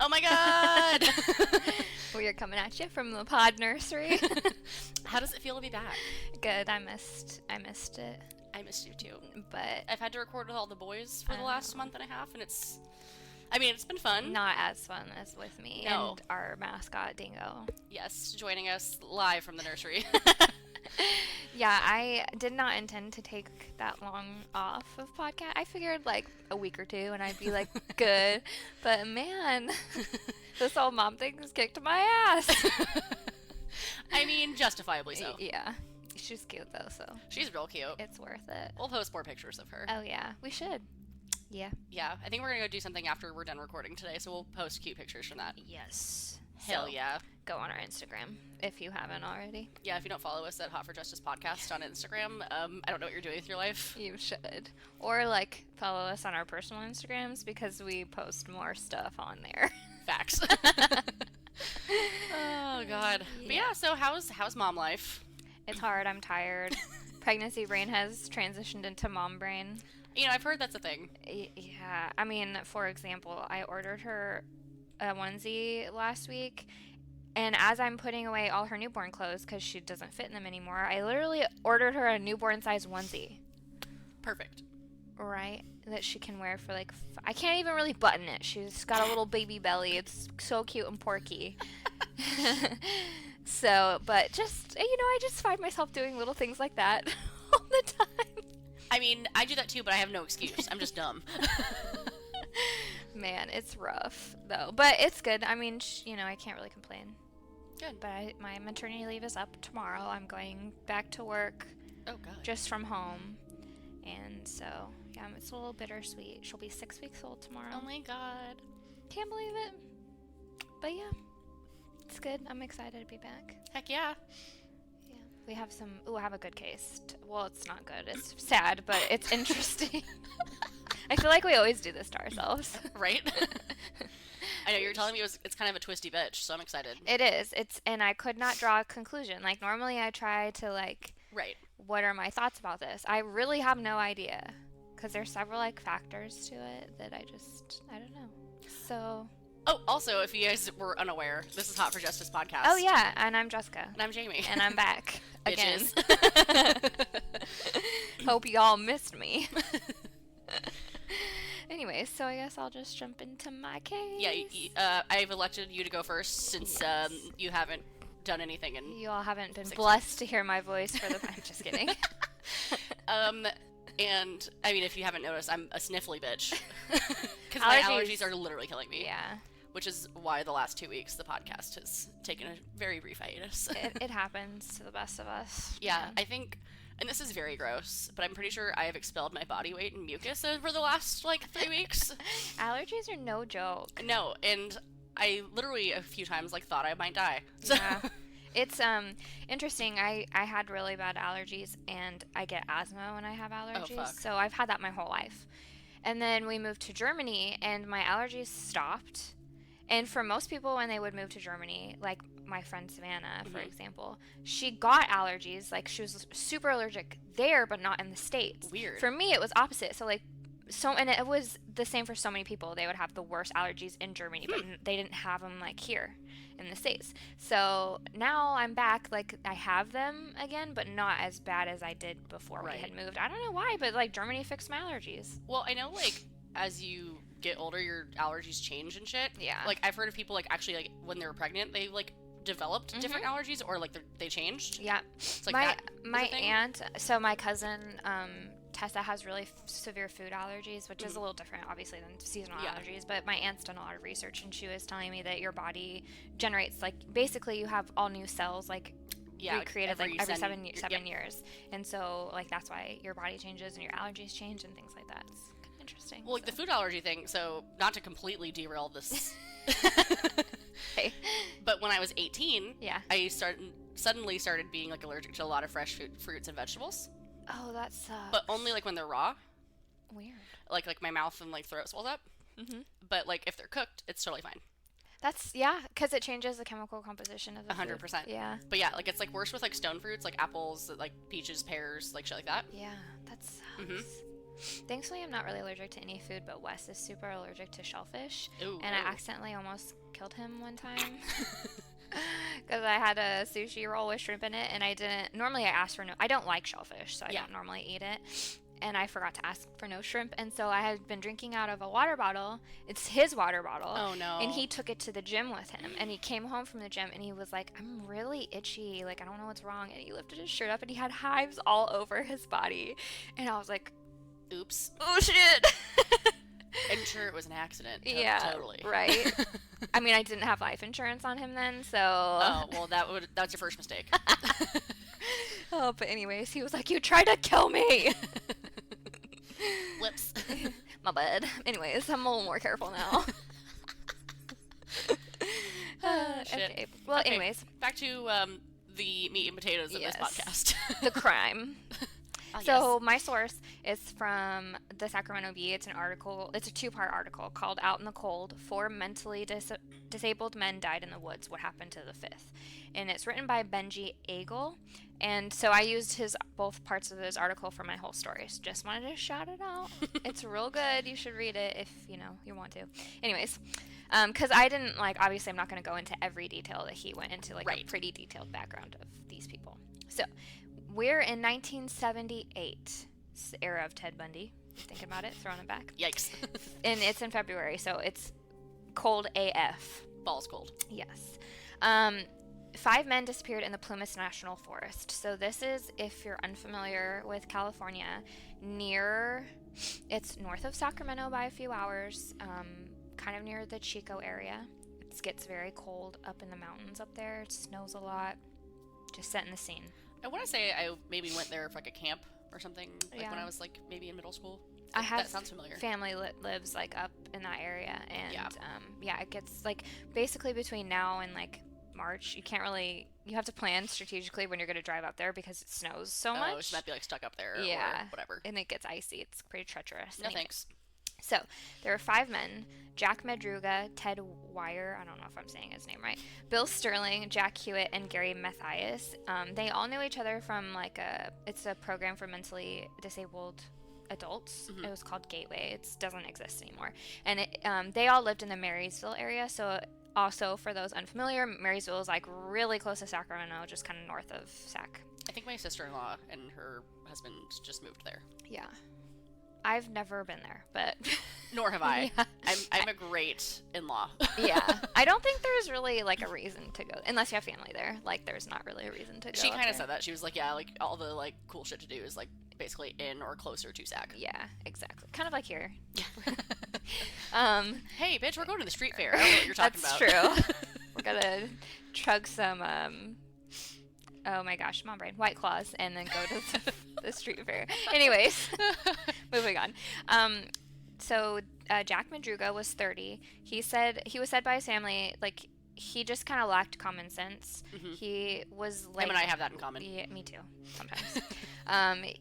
Oh my god! We are coming at you from the pod nursery. How does it feel to be back? Good. I missed it. I missed you too. But I've had to record with all the boys for the last month and a half, and it's been fun. Not as fun as with me and our mascot, Dingo. Yes, joining us live from the nursery. Yeah, I did not intend to take that long off of podcast. I figured like a week or two and I'd be like, good. But man, this old mom thing has kicked my ass. I mean, justifiably so. Yeah. She's cute though, so. She's real cute. It's worth it. We'll post more pictures of her. Oh yeah, we should. Yeah. Yeah, I think we're gonna go do something after we're done recording today, so we'll post cute pictures from that. Yes. Hell yeah. Go on our Instagram if you haven't already. Yeah, if you don't follow us at Hot for Justice Podcast on Instagram, I don't know what you're doing with your life. You should. Or like follow us on our personal Instagrams because we post more stuff on there. Facts. Oh god. Yeah. But yeah, so how's mom life? It's hard. I'm tired. Pregnancy brain has transitioned into mom brain. You know, I've heard that's a thing. Yeah. I mean, for example, I ordered her a onesie last week, and as I'm putting away all her newborn clothes because she doesn't fit in them anymore, I literally ordered her a newborn size onesie. Perfect. Right? That she can wear for like... I can't even really button it. She's got a little baby belly. It's so cute and porky. So, but just, I just find myself doing little things like that all the time. I mean, I do that too, but I have no excuse. I'm just dumb. Man, it's rough, though. But it's good. I mean, I can't really complain. Good. But my maternity leave is up tomorrow. I'm going back to work. Oh, God. Just from home. And so, yeah, it's a little bittersweet. She'll be 6 weeks old tomorrow. Oh, my God. Can't believe it. But, yeah. It's good. I'm excited to be back. Heck yeah. Yeah. We have I have a good case. Well, it's not good. It's sad, but it's interesting. I feel like we always do this to ourselves. Right? I know, you were telling me it's kind of a twisty bitch, so I'm excited. It is. And I could not draw a conclusion. Like, normally I try to, like, right. What are my thoughts about this? I really have no idea. Because there's several, like, factors to it that I don't know. So... Oh, also, if you guys were unaware, this is Hot for Justice Podcast. Oh, yeah, and I'm Jessica. And I'm Jamie. And I'm back again. Bitches. Hope y'all missed me. Anyway, so I guess I'll just jump into my case. Yeah, I've elected you to go first since you haven't done anything. You all haven't been blessed to hear my voice for the... I'm just kidding. And, I mean, if you haven't noticed, I'm a sniffly bitch. Because my allergies are literally killing me. Yeah. Which is why the last 2 weeks the podcast has taken a very brief hiatus. It happens to the best of us. Yeah, I think, and this is very gross, but I'm pretty sure I have expelled my body weight in mucus over the last, 3 weeks. Allergies are no joke. No, and I literally a few times, thought I might die. So. Yeah. It's interesting. I had really bad allergies, and I get asthma when I have allergies. Oh, fuck. So I've had that my whole life. And then we moved to Germany, and my allergies stopped. And for most people, when they would move to Germany, like my friend Savannah, for example, she got allergies. Like, she was super allergic there, but not in the States. Weird. For me, it was opposite. So, and it was the same for so many people. They would have the worst allergies in Germany, but they didn't have them, here in the States. So now I'm back. I have them again, but not as bad as I did before we had moved. I don't know why, but, Germany fixed my allergies. Well, I know, as you get older, your allergies change and shit. Yeah. I've heard of people, actually, when they were pregnant, they, developed different allergies, or, they changed. Yeah. It's my aunt, so my cousin, Tessa has really severe food allergies, which is a little different, obviously, than seasonal allergies. But my aunt's done a lot of research, and she was telling me that your body generates, basically you have all new cells, recreated every 7 years. And so, that's why your body changes and your allergies change and things like that. It's kind of interesting. Well, the food allergy thing, so not to completely derail this. Okay. But when I was 18, yeah, I suddenly started being, allergic to a lot of fresh fruits and vegetables. Oh, that sucks. But only, when they're raw. Weird. Like my mouth and, throat swells up. Mm-hmm. But, if they're cooked, it's totally fine. That's, yeah, because it changes the chemical composition of the 100%. food. Yeah. But, yeah, it's, worse with, stone fruits, apples, peaches, pears, shit like that. Yeah, that sucks. Mm-hmm. Thankfully, I'm not really allergic to any food, but Wes is super allergic to shellfish. Ooh, And I ooh. accidentally almost killed him one time. Because I had a sushi roll with shrimp in it, and I didn't. Normally, I ask for no. I don't like shellfish, so I Yeah. don't normally eat it. And I forgot to ask for no shrimp, and so I had been drinking out of a water bottle. It's his water bottle. Oh, no. And he took it to the gym with him, and he came home from the gym, and he was like, "I'm really itchy. Like, I don't know what's wrong." And he lifted his shirt up, and he had hives all over his body. And I was like, Oops. "Oh shit!" I'm sure it was an accident. Yeah, Totally. right. I mean, I didn't have life insurance on him then, so. Oh, well, that's your first mistake. Oh, but anyways, he was like, "You tried to kill me." Whoops. My bad. Anyways, I'm a little more careful now. Shit. Okay. Well, Okay, anyways, back to the meat and potatoes of Yes. this podcast. the crime. Ah, So my source is from the Sacramento Bee. It's an article. It's a two-part article called "Out in the Cold: 4 mentally disabled men died in the woods. What happened to the fifth?" And it's written by Benji Agel. And so I used both parts of his article for my whole story. So just wanted to shout it out. It's real good. You should read it if you want to. Anyways, because I didn't obviously I'm not going to go into every detail that he went into, a Right. pretty detailed background of these people. So we're in 1978. It's the era of Ted Bundy. Thinking about it, throwing it back. Yikes. And it's in February, so it's cold AF. Balls cold. Yes. 5 men disappeared in the Plumas National Forest. So this is, if you're unfamiliar with California, it's north of Sacramento by a few hours, kind of near the Chico area. It gets very cold up in the mountains up there. It snows a lot. Just setting the scene. I want to say I maybe went there for a camp or something, Yeah. when I was maybe in middle school. I have That sounds familiar. family lives up in that area, and Yeah. it gets basically between now and March. You have to plan strategically when you're going to drive up there because it snows so much. Oh, she might be stuck up there Yeah. or whatever. And it gets icy. It's pretty treacherous. No Anyway. thanks. So there were 5 men: Jack Madruga, Ted Wire, I don't know if I'm saying his name right, Bill Sterling, Jack Hewitt, and Gary Mathias. They all knew each other from it's a program for mentally disabled adults. Mm-hmm. It was called Gateway. It doesn't exist anymore. And they all lived in the Marysville area. So also, for those unfamiliar, Marysville is really close to Sacramento, just kind of north of Sac. I think my sister-in-law and her husband just moved there. Yeah. I've never been there, but Nor have I. Yeah. I'm a great in-law. Yeah. I don't think there's really a reason to go unless you have family there. There's not really a reason to go. She up kind of there. said that. She was like, yeah, all the cool shit to do is basically in or closer to Sac. Yeah, exactly. Kind of like here. Hey, bitch, we're going to the street fair. I don't know what you're talking That's about. true. We're gonna chug some oh my gosh, mom brain, White Claws, and then go to the street fair. Anyways, moving on. So Jack Madruga was 30. He was said by his family he just kind of lacked common sense. Mhm. He was Him and I have that in common. Yeah, me too. Sometimes.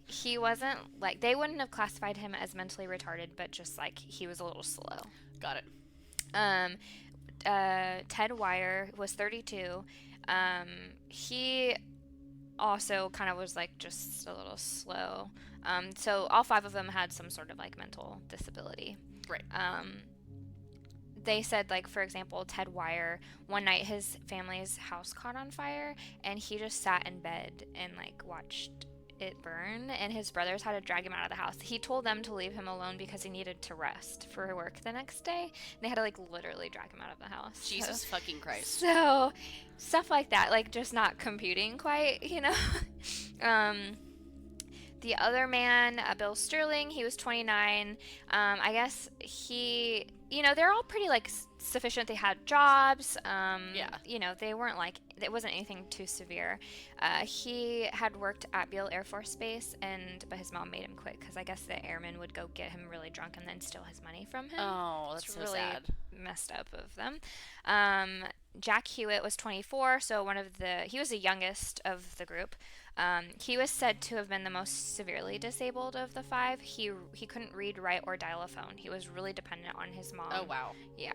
He wasn't they wouldn't have classified him as mentally retarded, but just he was a little slow. Got it. Ted Wire was 32. He also kind of was just a little slow. So all 5 of them had some sort of mental disability. Right. They said for example, Ted Wire, one night his family's house caught on fire and he just sat in bed and watched it burn, and his brothers had to drag him out of the house. He told them to leave him alone because he needed to rest for work the next day. And they had to literally drag him out of the house. Jesus fucking Christ. So stuff like that, just not computing quite, The other man, Bill Sterling, he was 29. I guess they're all pretty sufficient. They had jobs. Yeah. They weren't it wasn't anything too severe. He had worked at Beale Air Force Base, but his mom made him quit because I guess the airmen would go get him really drunk and then steal his money from him. Oh, that's It's so really sad. messed up of them. Jack Hewitt was 24, so he was the youngest of the group. He was said to have been the most severely disabled of the 5. He couldn't read, write, or dial a phone. He was really dependent on his mom. Oh, wow. Yeah.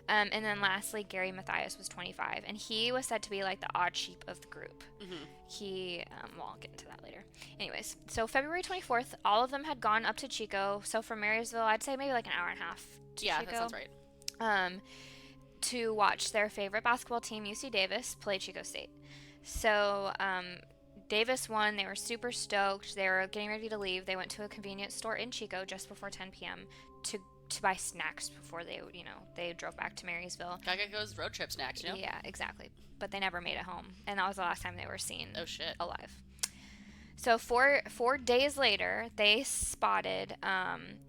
And then lastly, Gary Mathias was 25, and he was said to be like the odd sheep of the group. Well, I'll get into that later. Anyways, so February 24th, all of them had gone up to Chico. So from Marysville, I'd say maybe like an hour and a half to Yeah, Chico. that sounds right. To watch their favorite basketball team, UC Davis, play Chico State. So Davis won. They were super stoked. They were getting ready to leave. They went to a convenience store in Chico just before 10 p.m. to buy snacks before they drove back to Marysville. Gotta get those road trip snacks, you know? Yeah, exactly. But they never made it home, and that was the last time they were seen. Oh shit. Alive. So 4 days later, they spotted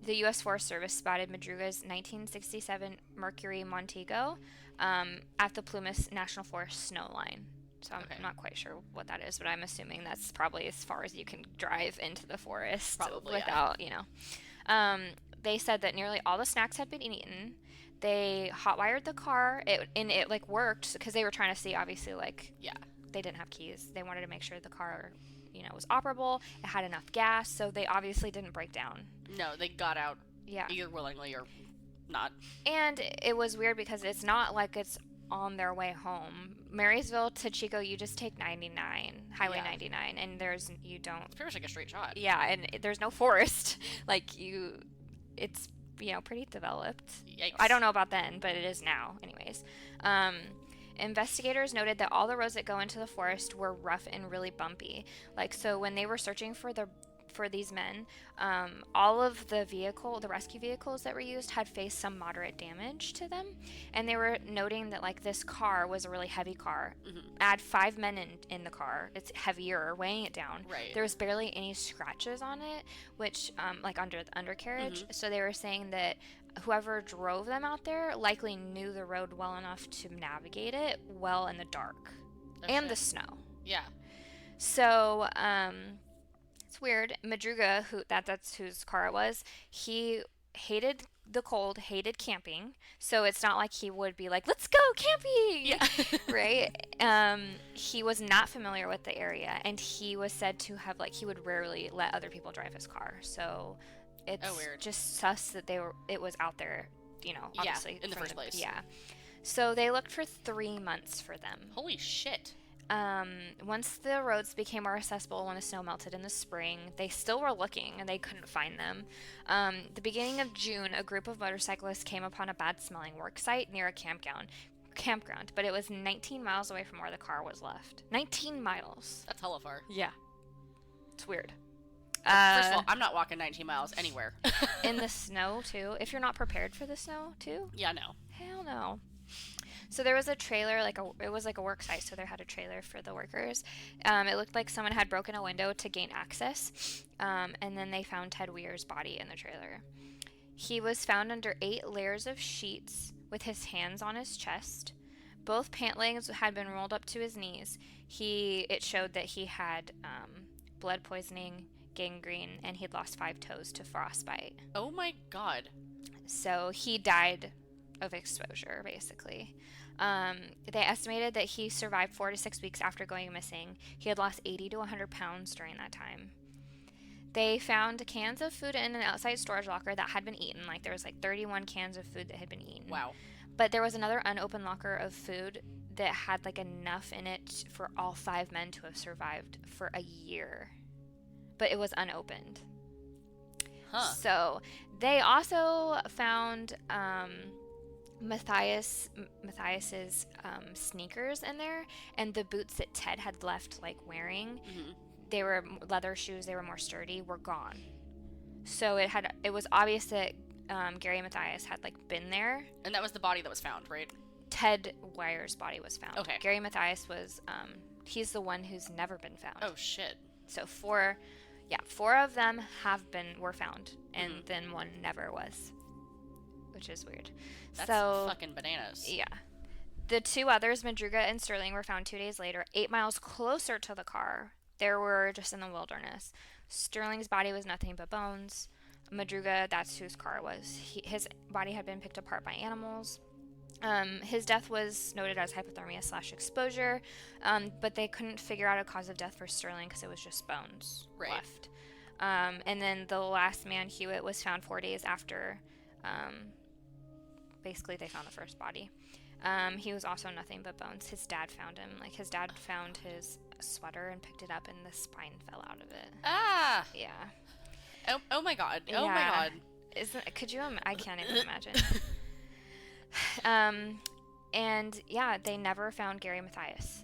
the U.S. Forest Service spotted Madruga's 1967 Mercury Montego at the Plumas National Forest snow line. So I'm not quite sure what that is, but I'm assuming that's probably as far as you can drive into the forest without, They said that nearly all the snacks had been eaten. They hotwired the car. It like worked because they were trying to see, obviously, they didn't have keys. They wanted to make sure the car, was operable. It had enough gas, so they obviously didn't break down. No, they got out. Yeah. Either willingly or not. And it was weird because it's not like it's on their way home. Marysville to Chico, you just take 99, Highway 99, and it's pretty much like a straight shot. Yeah, and there's no forest. It's pretty developed. Yikes. I don't know about then, but it is now. Anyways, investigators noted that all the roads that go into the forest were rough and really bumpy. So when they were searching for these men, all of the rescue vehicles that were used had faced some moderate damage to them, and they were noting that this car was a really heavy car. Add 5 men in the car, it's heavier, weighing it down. Right. There was barely any scratches on it, which under the undercarriage. So they were saying that whoever drove them out there likely knew the road well enough to navigate it well in the dark and the snow. Yeah. So it's weird. Madruga, that's whose car it was, he hated the cold, hated camping. So it's not like he would be like, let's go camping. Yeah. Right? He was not familiar with the area, and he was said to have he would rarely let other people drive his car. So it's weird. just sus that it was out there, obviously. In the first place. Yeah. So they looked for 3 months for them. Holy shit. Once the roads became more accessible when the snow melted in the spring, they still were looking and they couldn't find them. The beginning of June, a group of motorcyclists came upon a bad-smelling work site near a campground, but it was 19 miles away from where the car was left. 19 miles. That's hella far. Yeah. It's weird. First of all, I'm not walking 19 miles anywhere. In the snow, too. If you're not prepared for the snow, too. Yeah, no. Hell no. So there was a trailer, it was like a work site, so they had a trailer for the workers. It looked like someone had broken a window to gain access, and then they found Ted Weir's body in the trailer. He was found under 8 layers of sheets with his hands on his chest. Both pant legs had been rolled up to his knees. It showed that he had blood poisoning, gangrene, and he'd lost 5 toes to frostbite. Oh my god. So he died of exposure, basically. They estimated that he survived 4 to 6 weeks after going missing. He had lost 80 to 100 pounds during that time. They found cans of food in an outside storage locker that had been eaten. There was 31 cans of food that had been eaten. Wow. But there was another unopened locker of food that had enough in it for all 5 men to have survived for a year. But it was unopened. Huh. So they also found Matthias's sneakers in there, and the boots that Ted had left wearing. They were leather shoes. They were more sturdy. Were gone. So it was obvious that Gary Mathias had been there. And that was the body that was found, right? Ted Weir's body was found. Okay. Gary Mathias was he's the one who's never been found. Oh shit. So 4 of them were found, and then 1 never was, which is weird. That's so fucking bananas. Yeah. The 2 others, Madruga and Sterling, were found 2 days later, 8 miles closer to the car. They were just in the wilderness. Sterling's body was nothing but bones. Madruga, that's whose car it was. His body had been picked apart by animals. His death was noted as hypothermia/exposure, but they couldn't figure out a cause of death for Sterling because it was just bones left. And then the last man, Hewitt, was found 4 days after basically they found the first body. He was also nothing but bones. His dad found him. Like, his dad found his sweater and picked it up, and the spine fell out of it. Ah! Yeah. Oh my god. Oh my Yeah. god. Could you? I can't even imagine. And yeah, they never found Gary Mathias.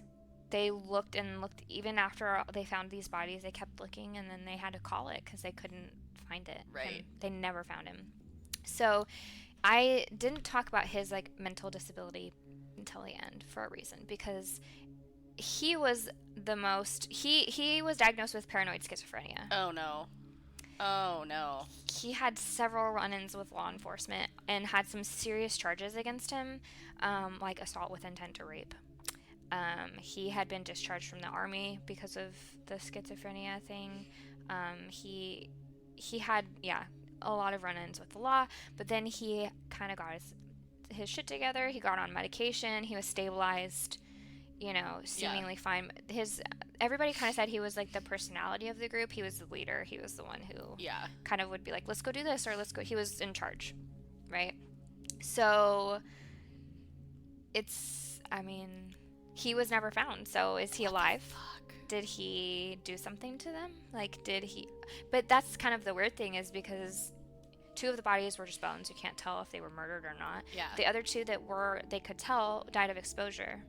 They looked and looked. Even after they found these bodies, they kept looking, and then they had to call it because they couldn't find it. Right. They never found him. So I didn't talk about his like mental disability until the end for a reason, because he was he was diagnosed with paranoid schizophrenia. Oh no. Oh no. He had several run-ins with law enforcement and had some serious charges against him, like assault with intent to rape. He had been discharged from the army because of the schizophrenia thing. He had, a lot of run-ins with the law, but then he kind of got his shit together. He got on medication. He was stabilized, seemingly fine. Everybody kind of said he was like the personality of the group. He was the leader. He was the one who kind of would be like, let's go do this, or let's go. He was in charge, right? So he was never found. So is he alive? Did he do something to them? But that's kind of the weird thing, is because 2 of the bodies were just bones. You can't tell if they were murdered or not. Yeah. The other 2 that they could tell died of exposure.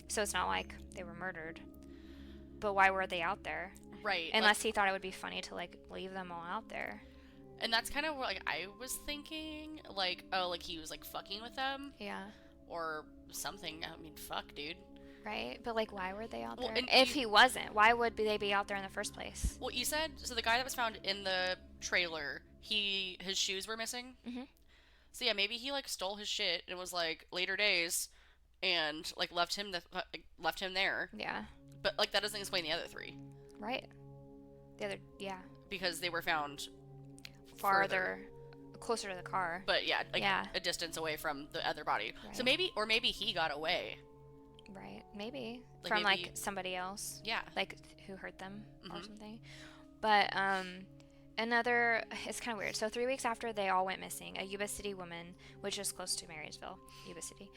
So it's not like they were murdered. But why were they out there? Right. Unless he thought it would be funny to leave them all out there. And that's kind of what I was thinking. He was fucking with them. Yeah. Or something. I mean, fuck, dude. Right? But why were they out there? If he wasn't, why would they be out there in the first place? Well, you said, so the guy that was found in the trailer, his shoes were missing. Mm-hmm. So yeah, maybe he stole his shit and was later days, and left him there. Yeah. But that doesn't explain the other 3. Right. Because they were found farther, closer to the car. But a distance away from the other body. Right. So maybe he got away. Right. Maybe from somebody else. Yeah. Who hurt them or something. But it's kind of weird. So 3 weeks after they all went missing, a Yuba City woman, which is close to Marysville, Yuba City,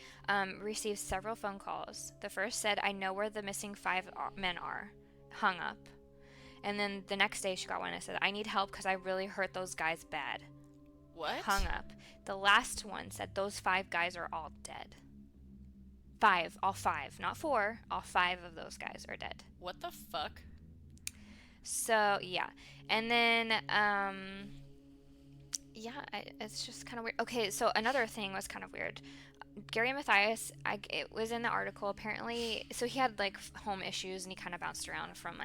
received several phone calls. The first said, "I know where the missing 5 men are." Hung up. And then the next day she got one and said, "I need help because I really hurt those guys bad." What? Hung up. The last one said, "Those 5 guys are all dead." 5. All 5. Not 4. All 5 of those guys are dead. What the fuck? So, yeah. And then, it's just kind of weird. Okay, so another thing was kind of weird. Gary Mathias, it was in the article, apparently, so he had, home issues, and he kind of bounced around from,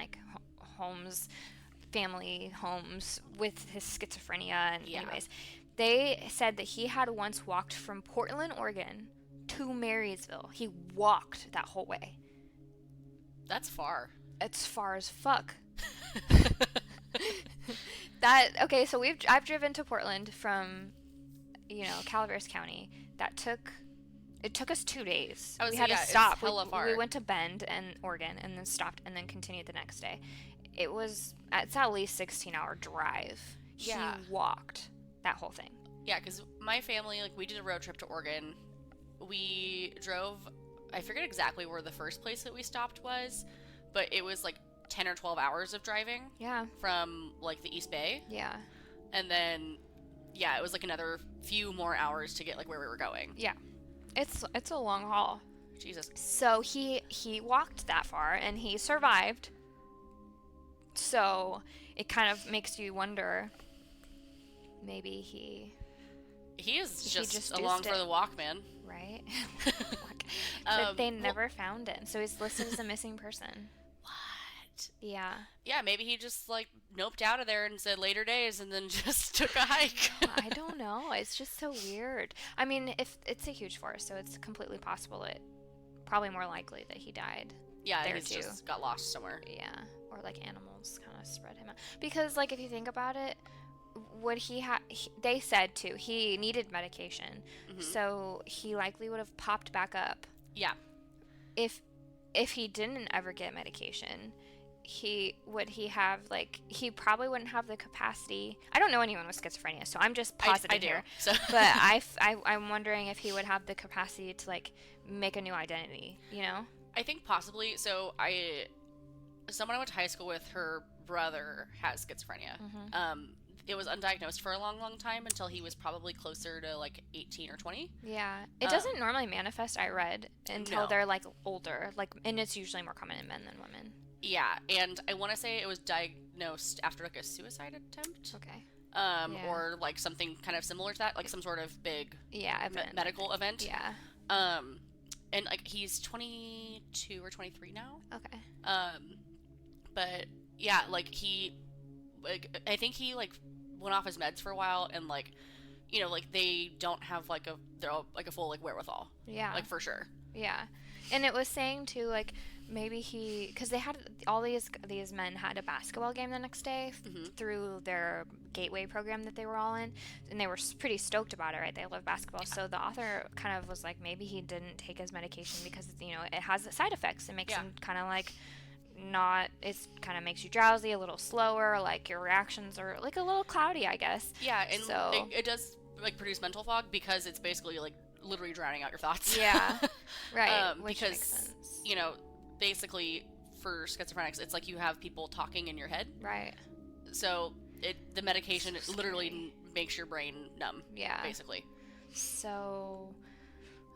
family homes with his schizophrenia, and anyways. They said that he had once walked from Portland, Oregon to Marysville. He walked that whole way. That's far. It's far as fuck. So I've driven to Portland from, Calaveras County. It took us 2 days. We had to stop. It's hella far. We went to Bend and Oregon and then stopped and then continued the next day. It's at least 16-hour drive. Yeah. He walked that whole thing. Yeah, because my family, we did a road trip to Oregon. We drove, I forget exactly where the first place that we stopped was, but it was 10 or 12 hours of driving. Yeah. From the East Bay. Yeah. And then, it was another few more hours to get where we were going. Yeah. It's a long haul. Jesus. So he walked that far and he survived. So it kind of makes you wonder, maybe he is just along for the walk, man. Right? But they never found him. So he's listed as a missing person. What? Yeah. Yeah, maybe he just noped out of there and said later days and then just took a hike. I don't know. It's just so weird. I mean, if it's a huge forest, so it's completely possible probably more likely that he died. Yeah, there he's too. Just got lost somewhere. Yeah. Or animals kind of spread him out. Because if you think about it, they said too, he needed medication. Mm-hmm. So he likely would have popped back up. Yeah. If he didn't ever get medication, would he have, like, he probably wouldn't have the capacity. I don't know anyone with schizophrenia, so I'm just positive I do, here. so. But I'm wondering if he would have the capacity to, like, make a new identity, you know? I think possibly. So someone I went to high school with, her brother has schizophrenia. It was undiagnosed for a long, long time until he was probably closer to like 18 or 20. Yeah. It doesn't normally manifest, I read, until No. they're like older. Like, and it's usually more common in men than women. Yeah, and I want to say it was diagnosed after like a suicide attempt. Okay. Or like something kind of similar to that, like some sort of big medical event. Yeah. And like he's 22 or 23 now. Okay. But yeah, like I think he like went off his meds for a while, and like, you know, like they don't have like a full like wherewithal. Yeah. Like for sure. Yeah. And it was saying too, like, maybe because they had all these men had a basketball game the next day through their gateway program that they were all in, and they were pretty stoked about it, right? They love basketball. So the author kind of was like, maybe he didn't take his medication because, you know, it has side effects. It makes him kind of like it kind of makes you drowsy, a little slower, like your reactions are like a little cloudy, I guess. Yeah, and so it does like produce mental fog because it's basically like literally drowning out your thoughts. Yeah. Right. Which because, makes sense. you know, basically for schizophrenics, it's like you have people talking in your head. Right. So the medication literally makes your brain numb. Yeah. Basically. So,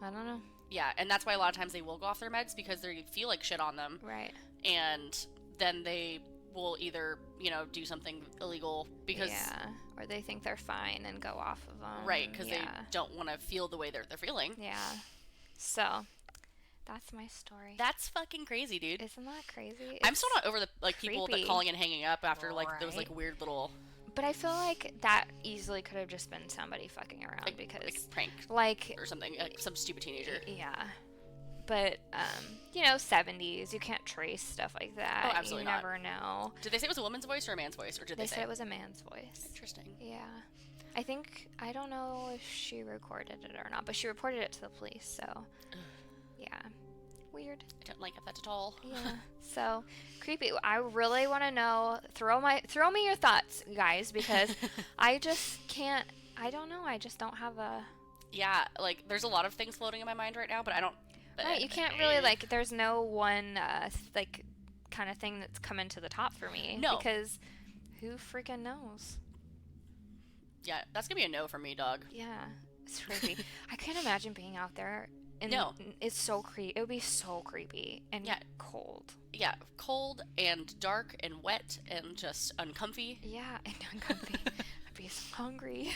I don't know. Yeah, and that's why a lot of times they will go off their meds because they feel like shit on them. Right. And then they will either, you know, do something illegal because... Yeah, or they think they're fine and go off of them. Right, because they don't want to feel the way they're feeling. Yeah. So, that's my story. That's fucking crazy, dude. Isn't that crazy? I'm still not over the like people that calling and hanging up after like those like weird little... But I feel like that easily could have just been somebody fucking around because... Like prank. Like... Or something. Like some stupid teenager. Yeah. But, you know, 70s, you can't trace stuff like that. Oh, absolutely not. You never know. Did they say it was a woman's voice or a man's voice? Or did they say it was a man's voice. Interesting. Yeah. I don't know if she recorded it or not, but she reported it to the police, so... Yeah. Weird. I don't like that at all. Yeah. So, creepy. I really want to know. Throw me your thoughts, guys, because I just can't... I don't know. I just don't have a... Yeah, like, there's a lot of things floating in my mind right now, but I don't... Right, you can't really, like, there's no one, like, kind of thing that's coming to the top for me. No. Because who freaking knows? Yeah, that's gonna be a no from me, dog. Yeah, it's creepy. I can't imagine being out there. And no. It's so creepy. It would be so creepy and cold. Yeah, cold and dark and wet and just uncomfy. Yeah, and uncomfy. I'd be so hungry.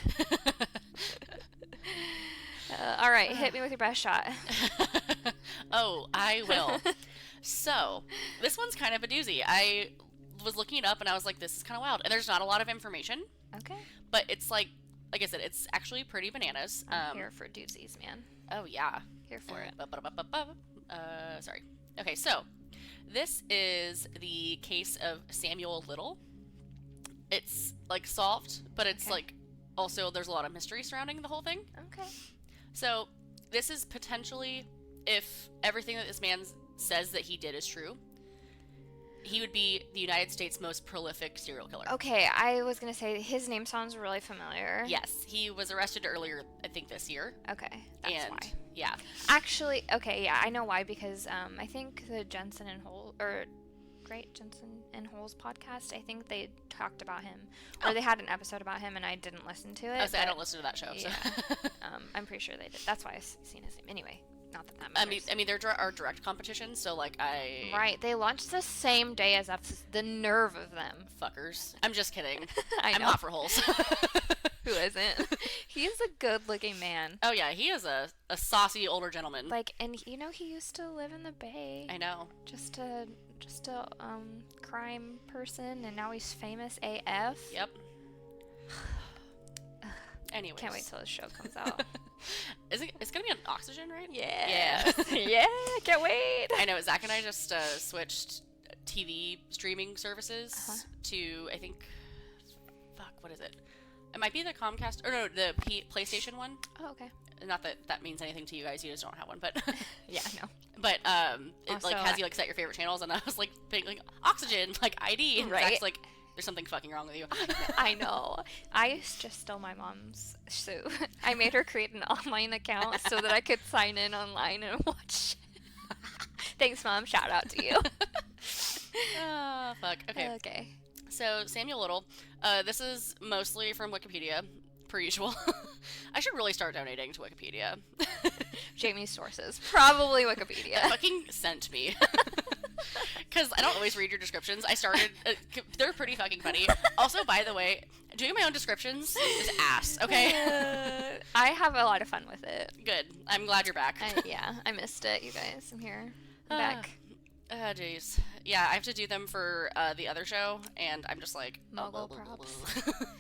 All right, hit me with your best shot. Oh, I will. So, this one's kind of a doozy. I was looking it up and I was like, this is kind of wild. And there's not a lot of information. Okay. But it's like I said, it's actually pretty bananas. I'm here for doozies, man. Oh, yeah. Here for it. Sorry. Okay, so this is the case of Samuel Little. It's like solved, but it's like also there's a lot of mystery surrounding the whole thing. Okay. So this is potentially, if everything that this man says that he did is true, he would be the United States' most prolific serial killer. Okay, I was going to say his name sounds really familiar. Yes, he was arrested earlier, I think this year. Okay, that's why. Yeah. Actually, okay, yeah, I know why, because I think the Jensen and Holes podcast, I think they talked about him, or they had an episode about him, and I didn't listen to it. I don't listen to that show. So. Yeah. I'm pretty sure they did. That's why I've seen his name. Anyway, not that matters. I mean, they're our direct competition, so like Right, they launched the same day as us. The nerve of them. Fuckers. I'm just kidding. I'm not for Holes. Who isn't? He's a good-looking man. Oh yeah, he is a saucy older gentleman. Like, and you know, he used to live in the Bay. I know. Just a crime person, and now he's famous AF. Yep. Anyways. Can't wait till this show comes out. It's gonna be on Oxygen, right? Yeah. Yeah. Can't wait. I know. Zach and I just switched TV streaming services to, I think, fuck, what is it? It might be the Comcast, or no, the PlayStation one. Oh, okay. Not that that means anything to you guys. You just don't have one, but Yeah, no. but it Also, like has you like set your favorite channels, and I was like thinking like oxygen, like ID, and Right. Zach's like, there's something fucking wrong with you. I know. I just stole my mom's Sue. I made her create an online account so that I could sign in online and watch. Thanks, Mom. Shout out to you. Oh, fuck. Okay. Okay. So Samuel Little, this is mostly from Wikipedia, per usual. I should really start donating to Wikipedia. Jamie's sources. Probably That Wikipedia. fucking sent me. Because I don't always read your descriptions. I started, they're pretty fucking funny. Also, by the way, doing my own descriptions is ass, okay? I have a lot of fun with it. Good. I'm glad you're back. Yeah, I missed it, you guys. I'm here. I'm back. Jeez. Yeah, I have to do them for the other show, and I'm just like... Mogul props.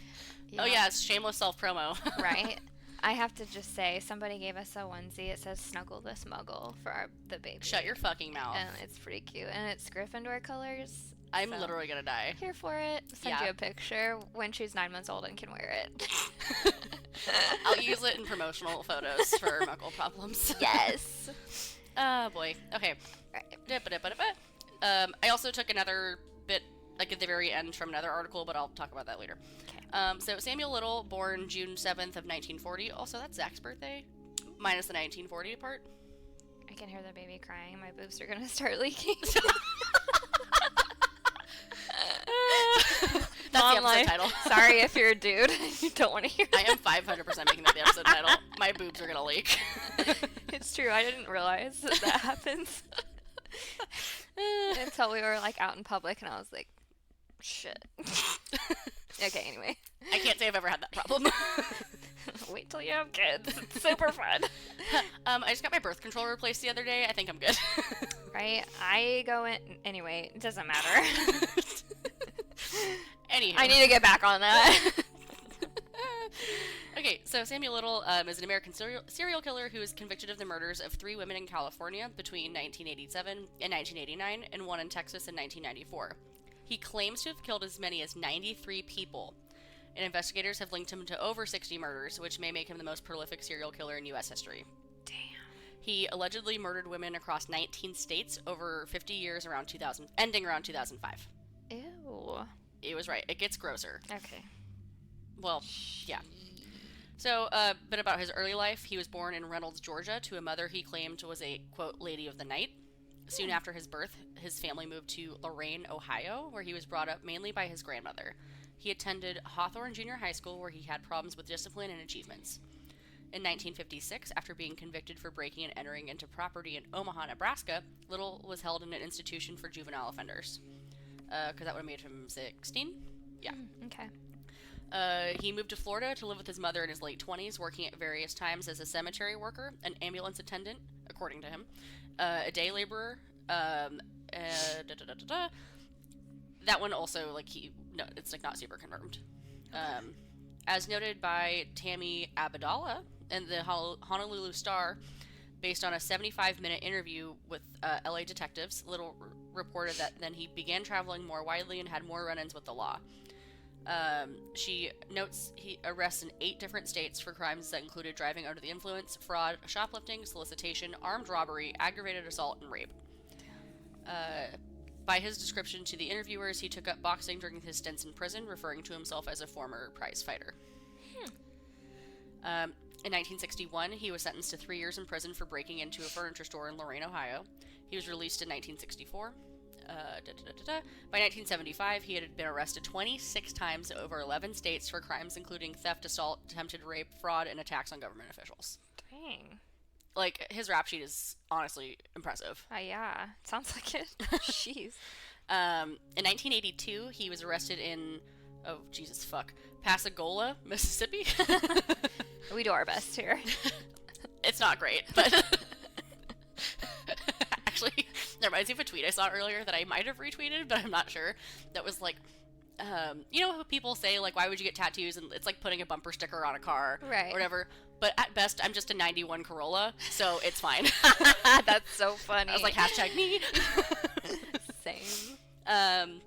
Oh yeah, it's shameless self-promo. Right? I have to just say, somebody gave us a onesie. It says "Snuggle this Muggle" for the baby. Shut your fucking mouth. And it's pretty cute. And it's Gryffindor colors. I'm so literally gonna die. Here for it. Send Yeah. you a picture when she's 9 months old and can wear it. I'll use it in promotional photos for Muggle Problems. Yes. Oh boy. Okay. I also took another bit, like at the very end, from another article, but I'll talk about that later. Okay. So Samuel Little, born June 7th of 1940. Also, that's Zach's birthday, minus the 1940 part. I can hear the baby crying. My boobs are gonna start leaking. That's Mom the episode life. title. Sorry if you're a dude. You don't want to hear I am 500% making that the episode title. My boobs are gonna leak. It's true. I didn't realize that happens until we were like out in public, and I was like, "Shit." Okay. Anyway, I can't say I've ever had that problem. wait till you have kids. It's super fun. I just got my birth control replaced the other day. I think I'm good. Right? I go in anyway. It doesn't matter. Anywho. I need to get back on that. Okay, so Samuel Little is an American serial killer who was convicted of the murders of 3 women in California between 1987 and 1989, and 1 in Texas in 1994. He claims to have killed as many as 93 people, and investigators have linked him to over 60 murders, which may make him the most prolific serial killer in U.S. history. Damn. He allegedly murdered women across 19 states over 50 years around 2000, ending around 2005. Ew. It was right. It gets grosser. Okay. Well, yeah. So, a bit about his early life. He was born in Reynolds, Georgia, to a mother he claimed was a, quote, lady of the night. Soon after his birth, his family moved to Lorain, Ohio, where he was brought up mainly by his grandmother. He attended Hawthorne Junior High School, where he had problems with discipline and achievements. In 1956, after being convicted for breaking and entering into property in Omaha, Nebraska, Little was held in an institution for juvenile offenders. Because that would have made him 16? Yeah. Okay. He moved to Florida to live with his mother in his late 20s, working at various times as a cemetery worker, an ambulance attendant, according to him, a day laborer, That one also, like, no, it's, like, not super confirmed. As noted by Tammy Abdallah in the Honolulu Star, based on a 75-minute interview with LA detectives, Little reported that then he began traveling more widely and had more run-ins with the law. She notes he arrests in 8 different states for crimes that included driving under the influence, fraud, shoplifting, solicitation, armed robbery, aggravated assault, and rape. By his description to the interviewers, he took up boxing during his stints in prison, referring to himself as a former prize fighter. In 1961, he was sentenced to 3 years in prison for breaking into a furniture store in Lorain, Ohio. He was released in 1964. By 1975, he had been arrested 26 times over 11 states for crimes including theft, assault, attempted rape, fraud, and attacks on government officials. Dang. Like, his rap sheet is honestly impressive. Yeah. Sounds like it. Jeez. In 1982, he was arrested in, oh, Jesus fuck, Pascagoula, Mississippi. We do our best here. It's not great, but actually, that reminds me of a tweet I saw earlier that I might have retweeted, but I'm not sure. That was like, you know how people say, like, why would you get tattoos? And it's like putting a bumper sticker on a car, Right. or whatever. But at best, I'm just a 91 Corolla, so it's fine. That's so funny. I was like, hashtag me. Same.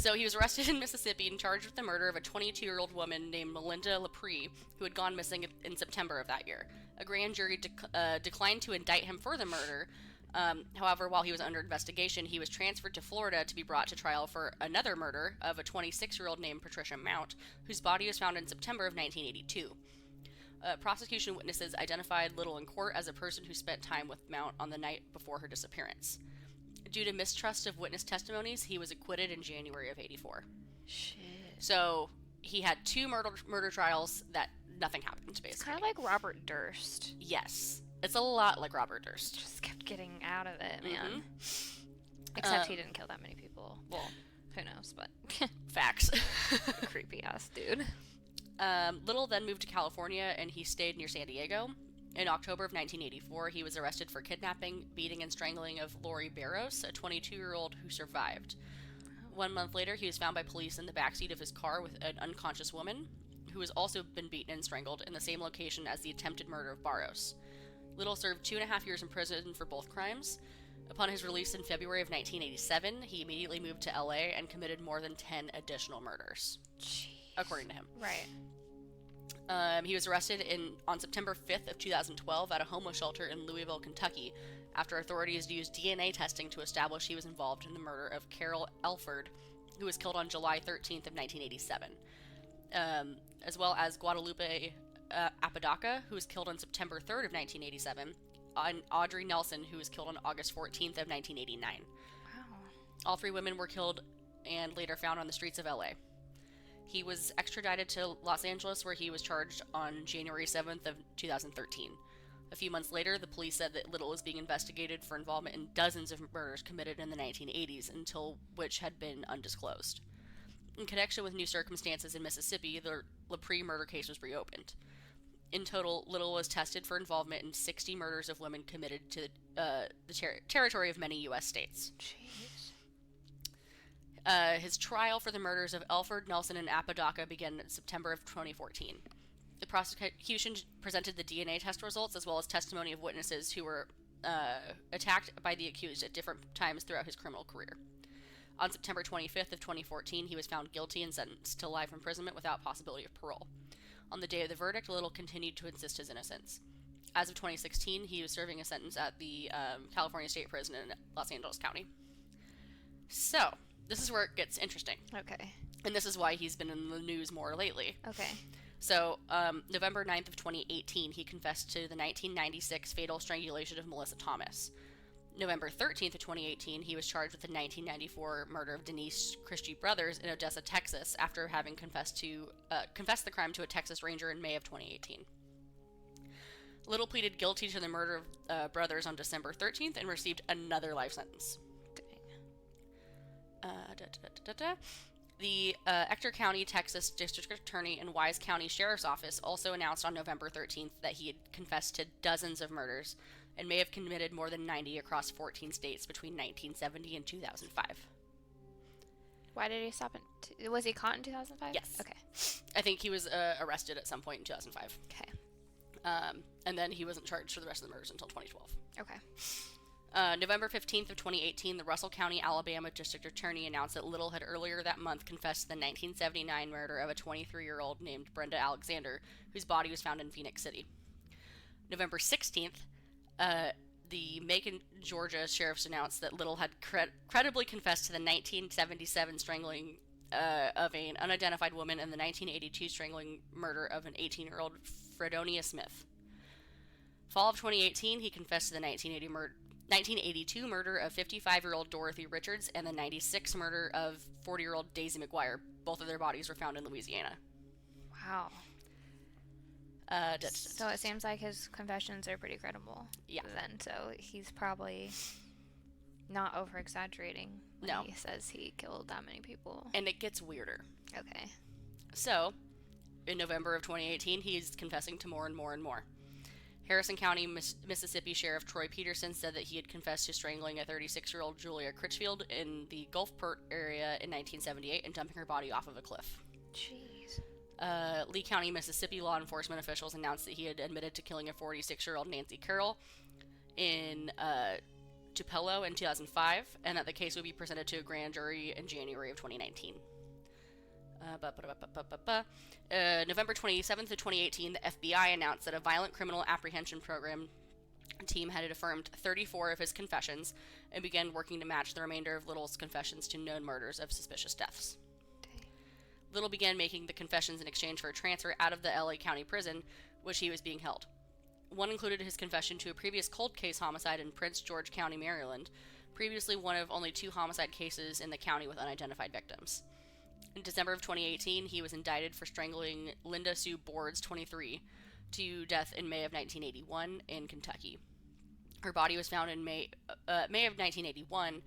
So he was arrested in Mississippi and charged with the murder of a 22-year-old woman named Melinda Lepre, who had gone missing in September of that year. A grand jury declined to indict him for the murder. However, while he was under investigation, he was transferred to Florida to be brought to trial for another murder of a 26-year-old named Patricia Mount, whose body was found in September of 1982. Prosecution witnesses identified Little in court as a person who spent time with Mount on the night before her disappearance. Due to mistrust of witness testimonies, he was acquitted in January of 84. Shit. So he had two murder trials that nothing happened, basically. It's kind of like Robert Durst. Yes. It's a lot like Robert Durst. Just kept getting out of it, man. Mm-hmm. Except he didn't kill that many people. Well, who knows, but... Facts. Creepy-ass dude. Little then moved to California, and he stayed near San Diego. In October of 1984, he was arrested for kidnapping, beating, and strangling of Lori Barros, a 22-year-old who survived. 1 month later, he was found by police in the backseat of his car with an unconscious woman, who has also been beaten and strangled in the same location as the attempted murder of Barros. Little served 2.5 years in prison for both crimes. Upon his release in February of 1987, he immediately moved to LA and committed more than 10 additional murders, Jeez. according to him. Right. He was arrested on September 5th of 2012 at a homeless shelter in Louisville, Kentucky, after authorities used DNA testing to establish he was involved in the murder of Carol Elford, who was killed on July 13th of 1987, as well as Guadalupe Apodaca, who was killed on September 3rd of 1987, and Audrey Nelson, who was killed on August 14th of 1989. Wow. All three women were killed and later found on the streets of LA. He was extradited to Los Angeles, where he was charged on January 7th of 2013. A few months later, the police said that Little was being investigated for involvement in dozens of murders committed in the 1980s, until which had been undisclosed. In connection with new circumstances in Mississippi, the Lepre murder case was reopened. In total, Little was tested for involvement in 60 murders of women committed to the territory of many U.S. states. Jeez. His trial for the murders of Elford, Nelson, and Apodaca began in September of 2014. The prosecution presented the DNA test results as well as testimony of witnesses who were attacked by the accused at different times throughout his criminal career. On September 25th of 2014, he was found guilty and sentenced to life imprisonment without possibility of parole. On the day of the verdict, Little continued to insist his innocence. As of 2016, he was serving a sentence at the California State Prison in Los Angeles County. So, this is where it gets interesting. Okay. And this is why he's been in the news more lately. Okay. So, November 9th of 2018, he confessed to the 1996 fatal strangulation of Melissa Thomas. November 13th of 2018, he was charged with the 1994 murder of Denise Christie Brothers in Odessa, Texas, after having confessed the crime to a Texas Ranger in May of 2018. Little pleaded guilty to the murder of Brothers on December 13th and received another life sentence. The Ector County, Texas District Attorney and Wise County Sheriff's Office also announced on November 13th that he had confessed to dozens of murders and may have committed more than 90 across 14 states between 1970 and 2005. Why did he stop was he caught in 2005? Yes. Okay. I think he was arrested at some point in 2005. Okay. And then he wasn't charged for the rest of the murders until 2012. Okay. November 15th of 2018, the Russell County, Alabama District Attorney announced that Little had earlier that month confessed to the 1979 murder of a 23-year-old named Brenda Alexander, whose body was found in Phoenix City. November 16th, the Macon, Georgia Sheriff's announced that Little had credibly confessed to the 1977 strangling of an unidentified woman and the 1982 strangling murder of an 18-year-old Fredonia Smith. Fall of 2018, he confessed to the 1982 murder of 55-year-old Dorothy Richards and the 96 murder of 40-year-old Daisy McGuire. Both of their bodies were found in Louisiana. Wow. So it seems like his confessions are pretty credible. Yeah. Then, so he's probably not over-exaggerating when No. he says he killed that many people. And it gets weirder. Okay. So, in November of 2018, he's confessing to more and more and more. Harrison County, Mississippi Sheriff Troy Peterson said that he had confessed to strangling a 36-year-old Julia Critchfield in the Gulfport area in 1978 and dumping her body off of a cliff. Jeez. Lee County, Mississippi law enforcement officials announced that he had admitted to killing a 46-year-old Nancy Carroll in Tupelo in 2005, and that the case would be presented to a grand jury in January of 2019. November 27th of 2018, the FBI announced that a violent criminal apprehension program team had affirmed 34 of his confessions and began working to match the remainder of Little's confessions to known murders of suspicious deaths. Dang. Little began making the confessions in exchange for a transfer out of the LA County prison, which he was being held. One included his confession to a previous cold case homicide in Prince George County, Maryland, previously one of only 2 homicide cases in the county with unidentified victims. In December of 2018, he was indicted for strangling Linda Sue Boards, 23, to death in May of 1981 in Kentucky. Her body was found in May of 1981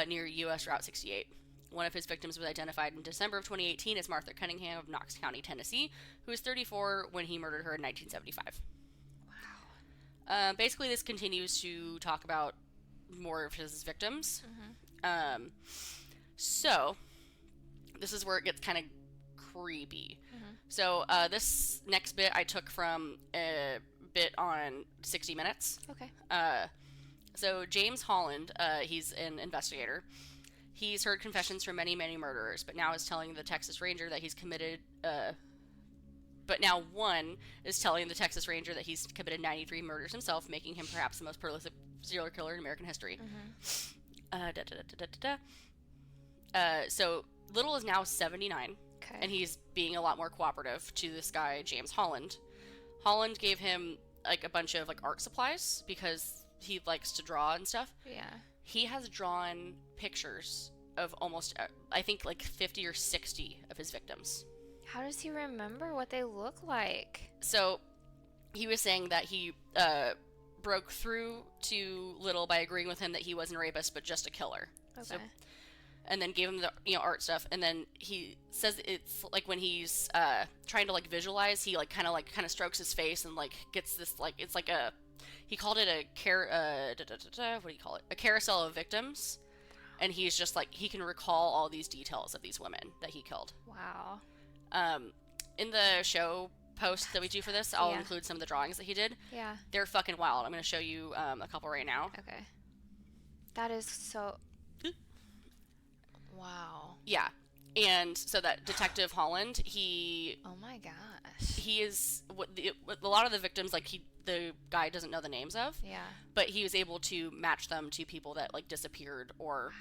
near U.S. Route 68. One of his victims was identified in December of 2018 as Martha Cunningham of Knox County, Tennessee, who was 34 when he murdered her in 1975. Wow. Basically, this continues to talk about more of his victims. Mm-hmm. So, this is where it gets kind of creepy. Mm-hmm. So, this next bit I took from a bit on 60 Minutes. Okay. So James Holland, he's an investigator. He's heard confessions from many, many murderers, but now is telling the Texas Ranger that he's committed, but now one is telling the Texas Ranger that he's committed 93 murders himself, making him perhaps the most prolific serial killer in American history. Mm-hmm. So Little is now 79, okay, and he's being a lot more cooperative to this guy, James Holland. Holland gave him, like, a bunch of, like, art supplies because he likes to draw and stuff. Yeah. He has drawn pictures of almost, I think, like, 50 or 60 of his victims. How does he remember what they look like? So, he was saying that he broke through to Little by agreeing with him that he wasn't a rapist, but just a killer. Okay. So, and then gave him the art stuff, and then he says it's like when he's trying to like visualize, he kind of strokes his face and like gets this like it's like a, he called it a what do you call it, a carousel of victims, and he's just like he can recall all these details of these women that he killed. Wow. In the show post that we do for this, I'll include some of the drawings that he did. Yeah. They're fucking wild. I'm gonna show you a couple right now. Okay. That is so. Wow. Yeah. And so that Detective Holland, he... Oh my gosh. He is... a lot of the victims, like, the guy doesn't know the names of. Yeah. But he was able to match them to people that, like, disappeared or,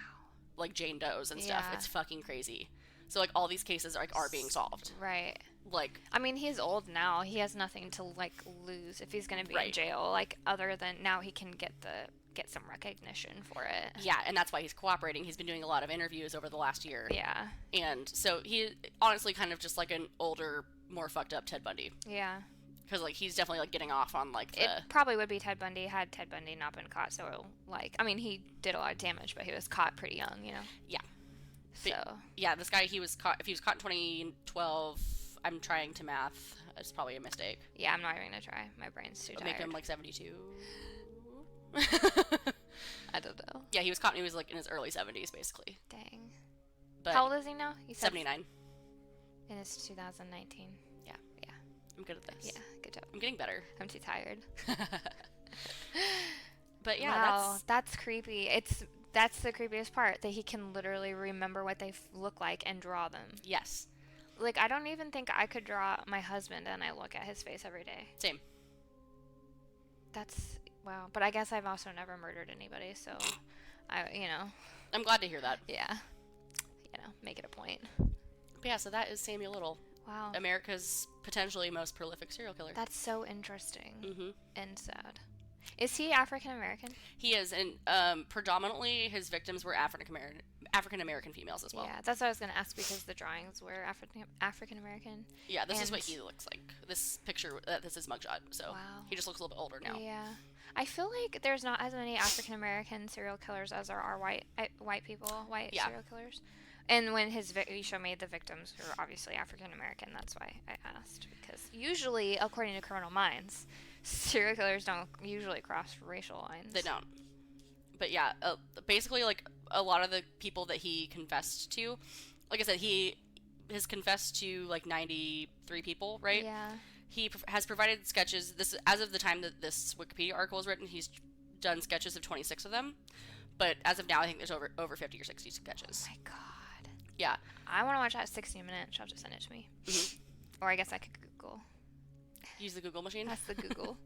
like, Jane Does and stuff. It's fucking crazy. So, like, all these cases are being solved. Right. Like... I mean, he's old now. He has nothing to, like, lose if he's going to be in jail. Like, other than now he can get some recognition for it. Yeah, and that's why he's cooperating. He's been doing a lot of interviews over the last year. Yeah. And so he honestly kind of just like an older, more fucked up Ted Bundy. Yeah. Because, like, he's definitely, like, getting off on, like, the... It probably would be Ted Bundy had Ted Bundy not been caught, so, like, I mean, he did a lot of damage, but he was caught pretty young, you know? Yeah. So... But, yeah, this guy, he was caught... If he was caught in 2012, I'm trying to math. It's probably a mistake. Yeah, I'm not even gonna try. My brain's too tired. Make him, like, 72. I don't know. Yeah, he was caught when he was, like, in his early 70s, basically. Dang. But how old is he now? You said 79. And it's 2019. Yeah. Yeah. I'm good at this. Yeah, good job. I'm getting better. I'm too tired. But yeah, wow, that's creepy. That's the creepiest part, that he can literally remember what they look like and draw them. Yes. Like, I don't even think I could draw my husband and I look at his face every day. Same. That's... Wow. But I guess I've also never murdered anybody, so, I'm glad to hear that. Yeah. Make it a point. But yeah, so that is Samuel Little. Wow. America's potentially most prolific serial killer. That's so interesting. Mm-hmm. And sad. Is he African American? He is, and predominantly his victims were African American females as well. Yeah, that's what I was going to ask, because the drawings were African American. Yeah, this is what he looks like. This picture, this is mugshot, so wow. He just looks a little bit older now. Yeah. I feel like there's not as many African American serial killers as there are white serial killers. And when you showed me the victims who are obviously African American, that's why I asked. Because usually, according to Criminal Minds, serial killers don't usually cross racial lines. They don't. But yeah, basically, like, a lot of the people that he confessed to, like I said, he has confessed to, like, 93 people, right? Yeah. He has provided sketches. This, as of the time that this Wikipedia article was written, he's done sketches of 26 of them. But as of now, I think there's over 50 or 60 sketches. Oh my god. Yeah. I want to watch that 60 minutes. She'll just send it to me. Mm-hmm. Or I guess I could Google. Use the Google machine. That's the Google.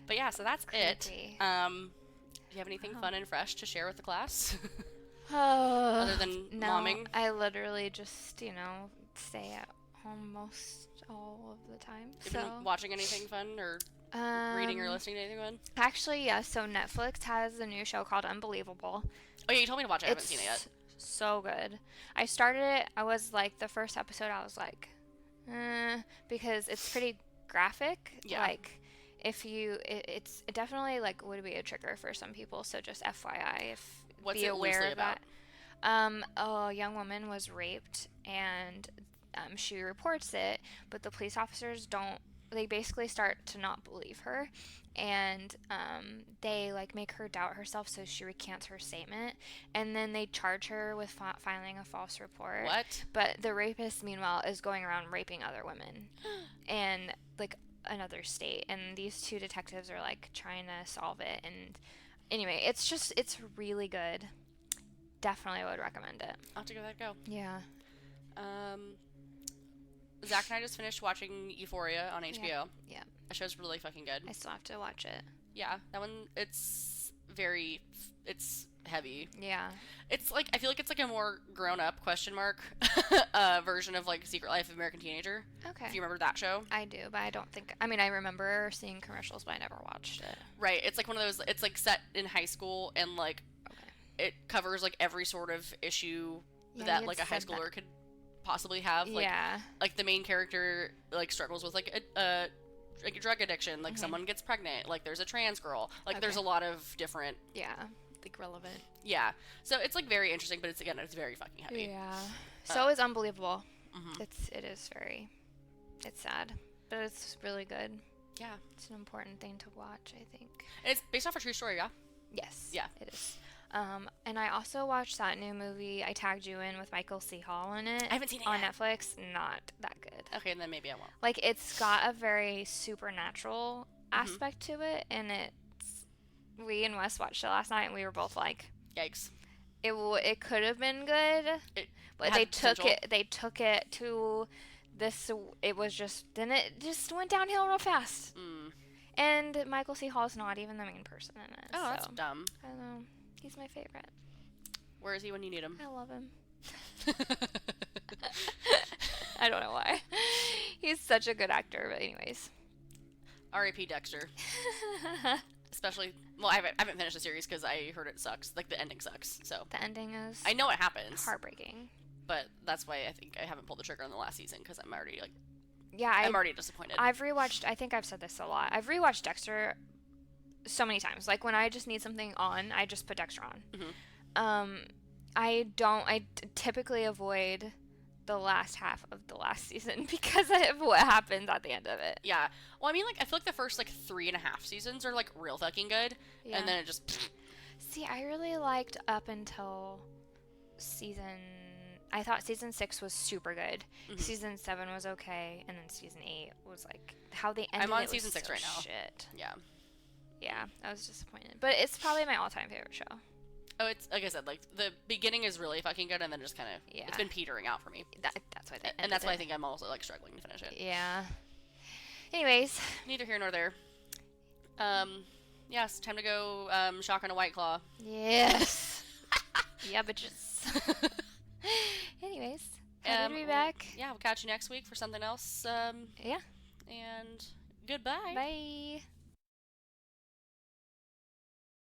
But yeah, so that's it. Do you have anything fun and fresh to share with the class? Other than momming? I literally just, stay at home most all of the time. Have you been watching anything fun or reading or listening to anything fun? Actually, yes. So Netflix has a new show called Unbelievable. Oh yeah, you told me to watch it. I haven't seen it yet. So good. I started it. I was like, the first episode, I was like, because it's pretty graphic. Yeah. Like, it's definitely like would be a trigger for some people. So just FYI, What's be it aware loosely of about? that. A young woman was raped, and she reports it, but the police officers don't. They basically start to not believe her, and they like make her doubt herself, so she recants her statement, and then they charge her with filing a false report. What? But the rapist, meanwhile, is going around raping other women, and like another state, and these two detectives are like trying to solve it, and anyway, it's really good. Definitely would recommend it. I'll have to give that a go. Yeah. Zach and I just finished watching Euphoria on HBO. Yeah. That show's really fucking good. I still have to watch it. Yeah, that one, it's heavy. Yeah. It's like, I feel like it's like a more grown-up version of like Secret Life of American Teenager. Okay. If you remember that show. I do, but I don't think, I remember seeing commercials, but I never watched it. Right. It's like one of those, it's like set in high school, and like it covers like every sort of issue that like a high schooler could possibly have. Like, like the main character like struggles with like a drug addiction, like someone gets pregnant, like there's a trans girl, like there's a lot of different like relevant. Yeah, so it's like very interesting, but it's very fucking heavy. Yeah. So it's Unbelievable. It's sad, but it's really good. Yeah, it's an important thing to watch, I think. And it's based off a true story. Yes. Yeah, it is. And I also watched that new movie I tagged you in with Michael C. Hall in it. I haven't seen it on yet. Netflix. Not that good. Okay, then maybe I won't. Like, it's got a very supernatural aspect to it, and we and Wes watched it last night, and we were both like, yikes. It could have been good, but they took it to this. It was just, then it just went downhill real fast. And Michael C. Hall's not even the main person in it. Oh, that's dumb. I don't know. He's my favorite. Where is he when you need him? I love him. I don't know why. He's such a good actor, but anyways. R.I.P. Dexter. Especially, well, I haven't finished the series because I heard it sucks. Like, the ending sucks, so. The ending is I know it happens. Heartbreaking. But that's why I think I haven't pulled the trigger on the last season, because I'm already, like, I'm already disappointed. I've rewatched, I think I've said this a lot, I've rewatched Dexter so many times. Like, when I just need something on, I just put Dexter on. I typically avoid the last half of the last season because of what happens at the end of it. Yeah. Well, I mean, like, I feel like the first, like, 3.5 seasons are, like, real fucking good. Yeah. And then it just... See, I really liked up until I thought season 6 was super good. Season 7 was okay. And then season 8 was, like, how they ended it. I'm on season 6 right now. Shit. Yeah. Yeah, I was disappointed. But it's probably my all-time favorite show. Oh, it's, like I said, like, the beginning is really fucking good, and then just kind of, it's been petering out for me. That's why and that's why I think I'm also, like, struggling to finish it. Yeah. Anyways. Neither here nor there. Yes, time to go, shock on a White Claw. Yes. Yeah, bitches. Anyways, happy to be back. Yeah, we'll catch you next week for something else. Yeah. And goodbye. Bye.